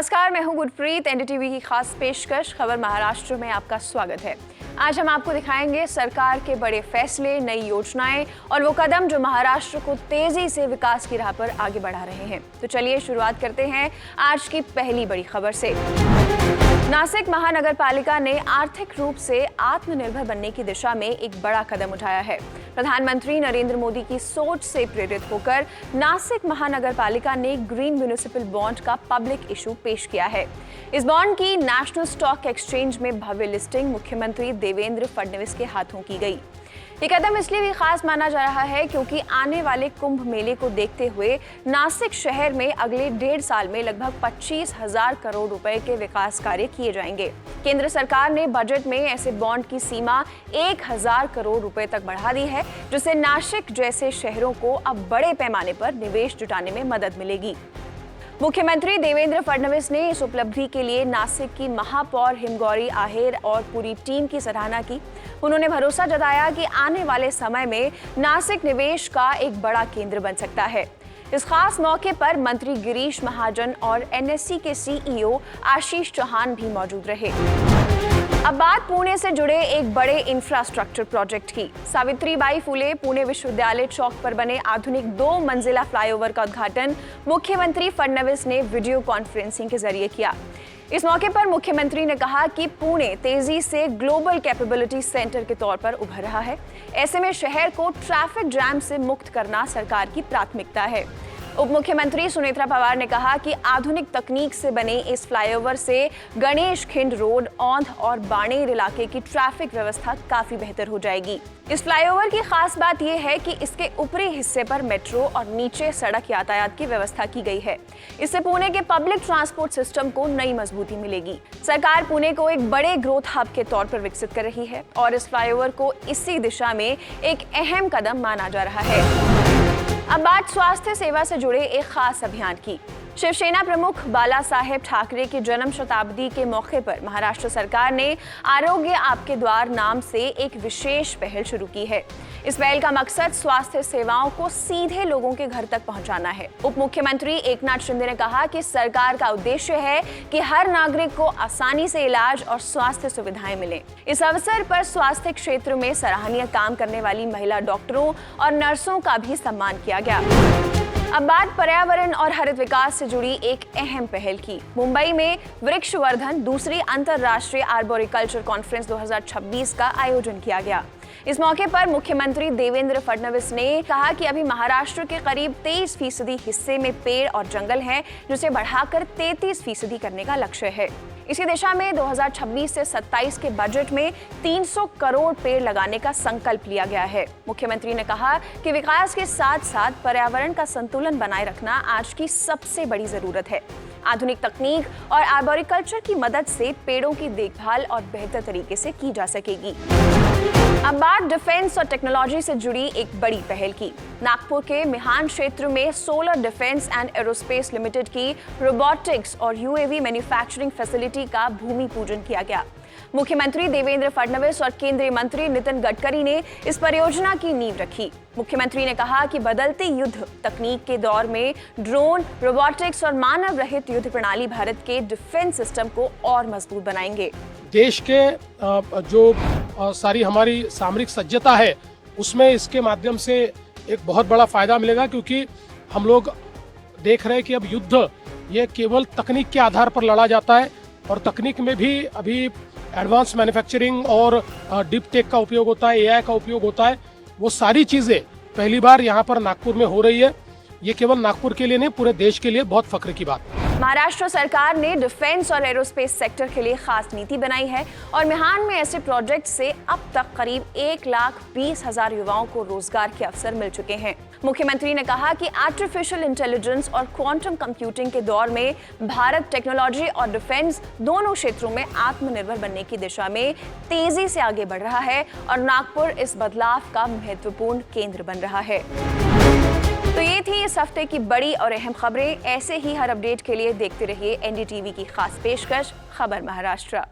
नमस्कार, मैं हूं गुरप्रीत। एनडीटीवी की खास पेशकश खबर महाराष्ट्र में आपका स्वागत है। आज हम आपको दिखाएंगे सरकार के बड़े फैसले, नई योजनाएं और वो कदम जो महाराष्ट्र को तेजी से विकास की राह पर आगे बढ़ा रहे हैं। तो चलिए शुरुआत करते हैं आज की पहली बड़ी खबर से। नासिक महानगर पालिका ने आर्थिक रूप से आत्मनिर्भर बनने की दिशा में एक बड़ा कदम उठाया है। प्रधानमंत्री नरेंद्र मोदी की सोच से प्रेरित होकर नासिक महानगर पालिका ने ग्रीन म्युनिसिपल बॉन्ड का पब्लिक इशू पेश किया है। इस बॉन्ड की नेशनल स्टॉक एक्सचेंज में भव्य लिस्टिंग मुख्यमंत्री देवेंद्र फडणवीस के हाथों की गई। ये कदम इसलिए भी खास माना जा रहा है क्योंकि आने वाले कुंभ मेले को देखते हुए नासिक शहर में अगले 1.5 साल में लगभग 25,000 करोड़ रुपए के विकास कार्य किए जाएंगे। केंद्र सरकार ने बजट में ऐसे बॉन्ड की सीमा 1,000 करोड़ रुपए तक बढ़ा दी है, जिससे नासिक जैसे शहरों को अब बड़े पैमाने पर निवेश जुटाने में मदद मिलेगी। मुख्यमंत्री देवेंद्र फडणवीस ने इस उपलब्धि के लिए नासिक की महापौर हिमगौरी आहेर और पूरी टीम की सराहना की। उन्होंने भरोसा जताया कि आने वाले समय में नासिक निवेश का एक बड़ा केंद्र बन सकता है। इस खास मौके पर मंत्री गिरीश महाजन और एनएससी के सीईओ आशीष चौहान भी मौजूद रहे। अब बात पुणे से जुड़े एक बड़े इंफ्रास्ट्रक्चर प्रोजेक्ट की। सावित्रीबाई फुले पुणे विश्वविद्यालय चौक पर बने आधुनिक 2 मंजिला फ्लाईओवर का उद्घाटन मुख्यमंत्री फडणवीस ने वीडियो कॉन्फ्रेंसिंग के जरिए किया। इस मौके पर मुख्यमंत्री ने कहा कि पुणे तेजी से ग्लोबल कैपेबिलिटी सेंटर के तौर पर उभर रहा है। ऐसे में शहर को ट्रैफिक जैम से मुक्त करना सरकार की प्राथमिकता है। उप मुख्यमंत्री सुनेत्रा पवार ने कहा कि आधुनिक तकनीक से बने इस फ्लाईओवर से गणेश खिंड रोड, औंध और बाणेर इलाके की ट्रैफिक व्यवस्था काफी बेहतर हो जाएगी। इस फ्लाईओवर की खास बात यह है कि इसके ऊपरी हिस्से पर मेट्रो और नीचे सड़क यातायात की व्यवस्था की गई है। इससे पुणे के पब्लिक ट्रांसपोर्ट सिस्टम को नई मजबूती मिलेगी। सरकार पुणे को एक बड़े ग्रोथ हब के तौर पर विकसित कर रही है और इस फ्लाईओवर को इसी दिशा में एक अहम कदम माना जा रहा है। अब बात स्वास्थ्य सेवा से जुड़े एक खास अभियान की। शिवसेना प्रमुख बाला साहेब ठाकरे की जन्म शताब्दी के मौके पर महाराष्ट्र सरकार ने आरोग्य आपके द्वार नाम से एक विशेष पहल शुरू की है। इस पहल का मकसद स्वास्थ्य सेवाओं को सीधे लोगों के घर तक पहुंचाना है। उप मुख्यमंत्री एकनाथ शिंदे ने कहा कि सरकार का उद्देश्य है कि हर नागरिक को आसानी से इलाज और स्वास्थ्य सुविधाएं मिलें। इस अवसर पर स्वास्थ्य क्षेत्र में सराहनीय काम करने वाली महिला डॉक्टरों और नर्सों का भी सम्मान किया गया। अब बात पर्यावरण और हरित विकास से जुड़ी एक अहम पहल की। मुंबई में वृक्ष वर्धन दूसरी अंतर्राष्ट्रीय आर्बोरिकल्चर कॉन्फ्रेंस 2026 का आयोजन किया गया। इस मौके पर मुख्यमंत्री देवेंद्र फडणवीस ने कहा कि अभी महाराष्ट्र के करीब 23% हिस्से में पेड़ और जंगल हैं, जिसे बढ़ाकर 33% करने का लक्ष्य है। इसी दिशा में 2026 से 27 के बजट में 300 करोड़ पेड़ लगाने का संकल्प लिया गया है। मुख्यमंत्री ने कहा कि विकास के साथ साथ पर्यावरण का संतुलन बनाए रखना आज की सबसे बड़ी जरूरत है। आधुनिक तकनीक और आर्बोरिकल्चर की मदद से पेड़ों की देखभाल और बेहतर तरीके से की जा सकेगी। अब बात डिफेंस और टेक्नोलॉजी से जुड़ी एक बड़ी पहल की। नागपुर के मिहान क्षेत्र में solar defence and aerospace limited की रोबोटिक्स और यूएवी मैन्युफैक्चरिंग फैसिलिटी का भूमि पूजन किया गया। मुख्यमंत्री देवेंद्र फडणवीस और केंद्रीय मंत्री नितिन गडकरी ने इस परियोजना की नींव रखी। मुख्यमंत्री ने कहा कि बदलते युद्ध तकनीक के दौर में ड्रोन, रोबोटिक्स और मानव रहित युद्ध प्रणाली भारत के डिफेंस सिस्टम को और मजबूत बनाएंगे। देश के जो सारी हमारी सामरिक सज्जता है उसमें इसके माध्यम से एक बहुत बड़ा फायदा मिलेगा, क्योंकि हम लोग देख रहे हैं कि अब युद्ध ये केवल तकनीक के आधार पर लड़ा जाता है और तकनीक में भी अभी एडवांस मैन्युफैक्चरिंग और डीप टेक का उपयोग होता है, एआई का उपयोग होता है। वो सारी चीजें पहली बार यहाँ पर नागपुर में हो रही है। ये केवल नागपुर के लिए नहीं, पूरे देश के लिए बहुत फख्र की बात है। महाराष्ट्र सरकार ने डिफेंस और एरोस्पेस सेक्टर के लिए खास नीति बनाई है और मिहान में ऐसे प्रोजेक्ट से अब तक करीब 1,20,000 युवाओं को रोजगार के अवसर मिल चुके हैं। मुख्यमंत्री ने कहा कि आर्टिफिशियल इंटेलिजेंस और क्वांटम कंप्यूटिंग के दौर में भारत टेक्नोलॉजी और डिफेंस दोनों क्षेत्रों में आत्मनिर्भर बनने की दिशा में तेजी से आगे बढ़ रहा है और नागपुर इस बदलाव का महत्वपूर्ण केंद्र बन रहा है। तो ये थी इस हफ्ते की बड़ी और अहम खबरें। ऐसे ही हर अपडेट के लिए देखते रहिए एनडीटीवी की खास पेशकश खबर महाराष्ट्र।